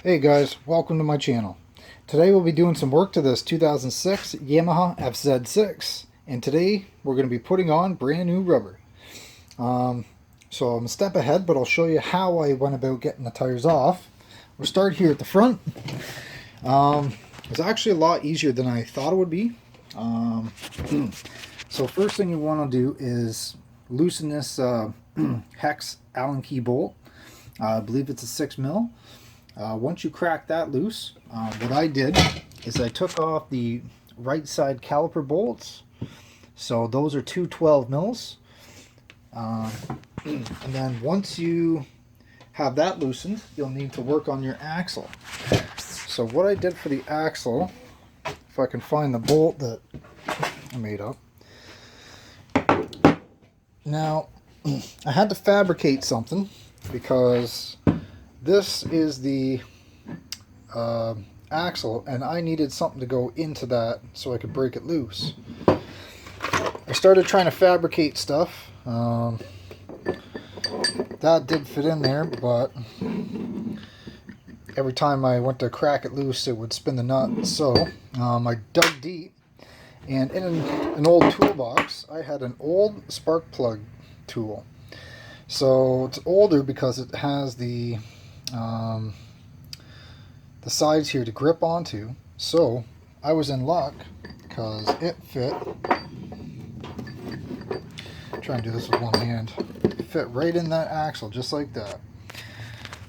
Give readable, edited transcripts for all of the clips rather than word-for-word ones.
Hey guys, welcome to my channel. Today we'll be doing some work to this 2006 Yamaha FZ6, and today we're going to be putting on brand new rubber. So I'm a step ahead, but I'll show you how I went about getting the tires off. We'll start here at the front. It's actually a lot easier than I thought it would be. So first thing you want to do is loosen this hex Allen key bolt. I believe it's a 6 mil. Once you crack that loose, what I did is I took off the right side caliper bolts. So those are two 12 mils. And then once you have that loosened, you'll need to work on your axle. So what I did for the axle, if I can find the bolt that I made up. Now, I had to fabricate something because this is the axle, and I needed something to go into that so I could break it loose. I started trying to fabricate stuff. That did fit in there, but every time I went to crack it loose, it would spin the nut. So I dug deep, and in an old toolbox, I had an old spark plug tool. So it's older because it has the sides here to grip onto. So I was in luck because it fit. Try and do this with one hand. It fit right in that axle, just like that.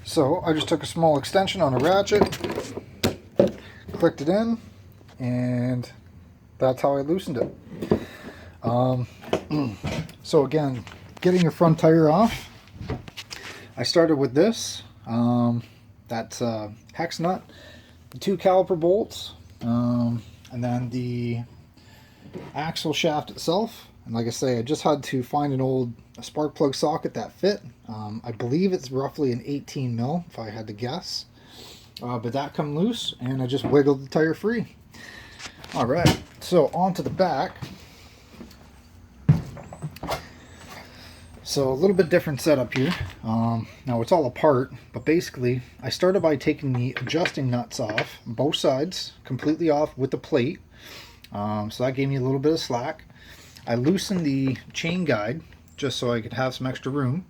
So I just took a small extension on a ratchet, clicked it in, and that's how I loosened it. So again, getting your front tire off, I started with this. That's a hex nut, the two caliper bolts, and then the axle shaft itself. And like I say, I just had to find an old spark plug socket that fit. I believe it's roughly an 18 mil, if I had to guess. But that come loose, and I just wiggled the tire free. All right, so onto the back. So a little bit different setup here. Now it's all apart, but basically I started by taking the adjusting nuts off, both sides, completely off with the plate. So that gave me a little bit of slack. I loosened the chain guide just so I could have some extra room.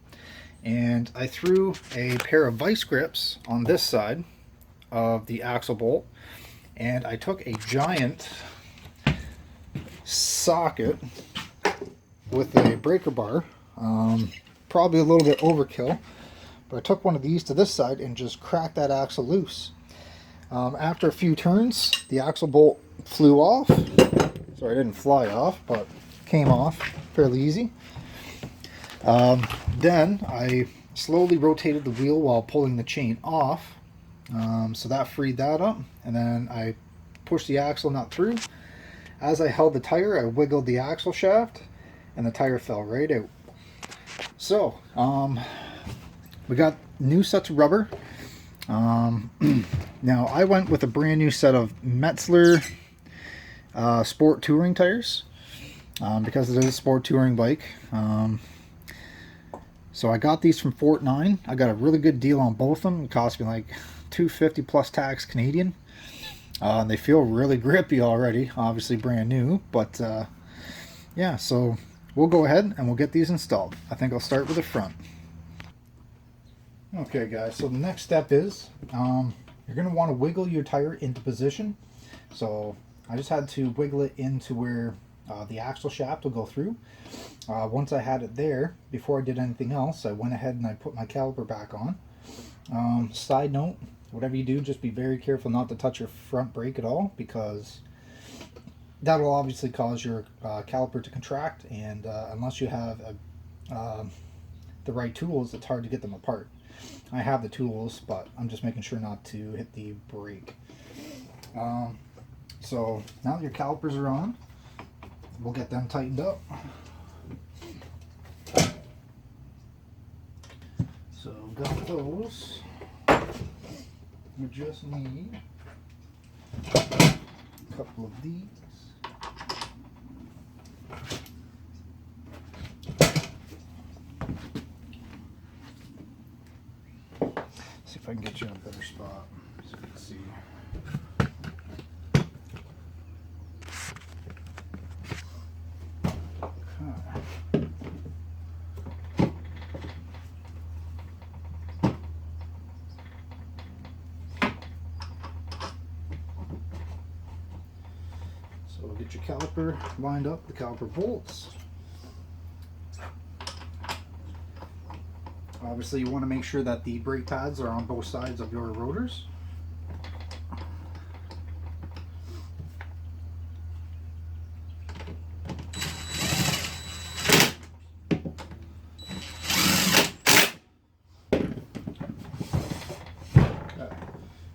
And I threw a pair of vice grips on this side of the axle bolt. And I took a giant socket with a breaker bar. Probably a little bit overkill, but I took one of these to this side and just cracked that axle loose. After a few turns, the axle bolt flew off. Sorry, it didn't fly off, but came off fairly easy. Then I slowly rotated the wheel while pulling the chain off, so that freed that up, and then I pushed the axle nut through. As I held the tire, I wiggled the axle shaft, and the tire fell right out. So, we got new sets of rubber. Now, I went with a brand new set of Metzeler Sport Touring tires because it is a sport touring bike. So I got these from Fort 9. I got a really good deal on both of them. It cost me like $250 plus tax Canadian. They feel really grippy already, obviously brand new, but yeah, so we'll go ahead and we'll get these installed. I think I'll start with the front. Okay guys, so the next step is you're going to want to wiggle your tire into position. So I just had to wiggle it into where the axle shaft will go through. Once I had it there, before I did anything else, I went ahead and I put my caliper back on. Side note, whatever you do, just be very careful not to touch your front brake at all, because that'll obviously cause your caliper to contract, and unless you have the right tools, it's hard to get them apart. I have the tools, but I'm just making sure not to hit the brake. So now that your calipers are on, we'll get them tightened up. So got those. We just need a couple of these. See if I can get you in a better spot. So you can see. So get your caliper lined up, the caliper bolts. Obviously you want to make sure that the brake pads are on both sides of your rotors.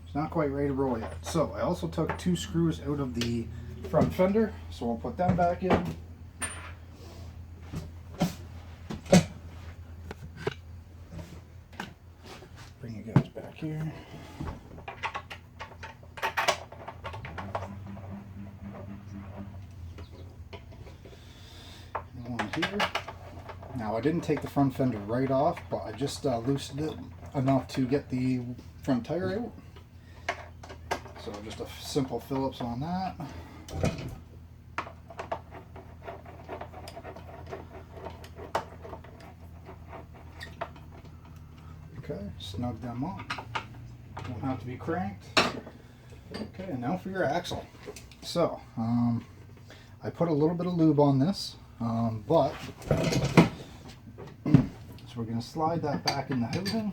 It's not quite ready to roll yet. So I also took 2 screws out of the front fender, so I'll put them back in. Bring you guys back here. And one here. Now I didn't take the front fender right off, but I just loosened it enough to get the front tire out. So just a simple Phillips on that. Okay, snug them on. Don't have to be cranked. Okay, and now for your axle. So, I put a little bit of lube on this, but so we're going to slide that back in the housing.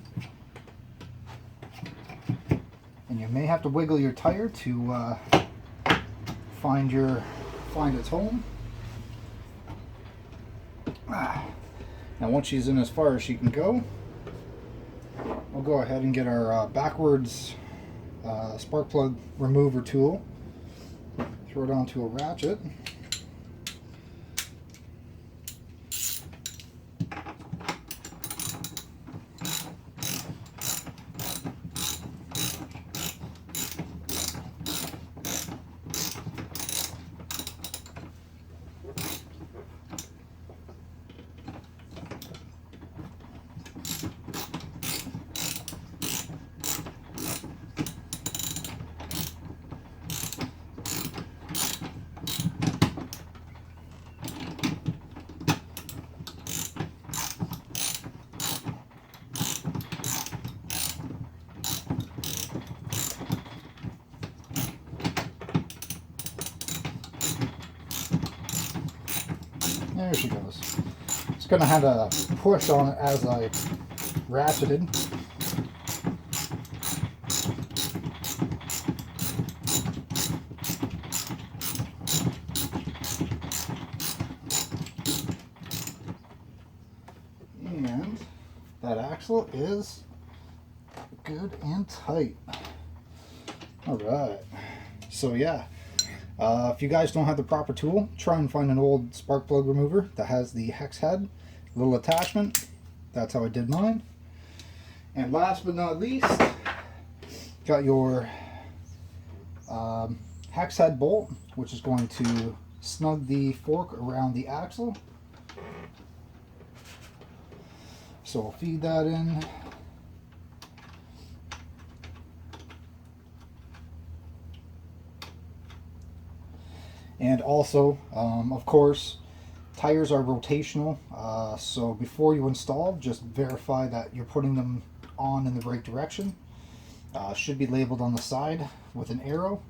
And you may have to wiggle your tire to find its home. Now once she's in as far as she can go, we'll go ahead and get our backwards spark plug remover tool. Throw it onto a ratchet. There she goes. Just gonna have a push on it as I ratcheted. And that axle is good and tight. All right. So yeah. If you guys don't have the proper tool, try and find an old spark plug remover that has the hex head, little attachment. That's how I did mine. And last but not least, got your hex head bolt, which is going to snug the fork around the axle. So I'll feed that in. And also, of course, tires are rotational, so before you install, just verify that you're putting them on in the right direction. Should be labeled on the side with an arrow,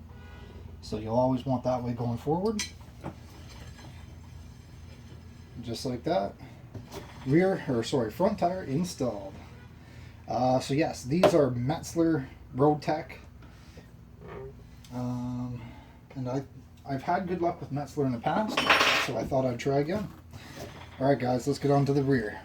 so you'll always want that way going forward. Just like that. Front tire installed. So yes, these are Metzler Road Tech, and I've had good luck with Metzler in the past, so I thought I'd try again. Alright guys, let's get on to the rear.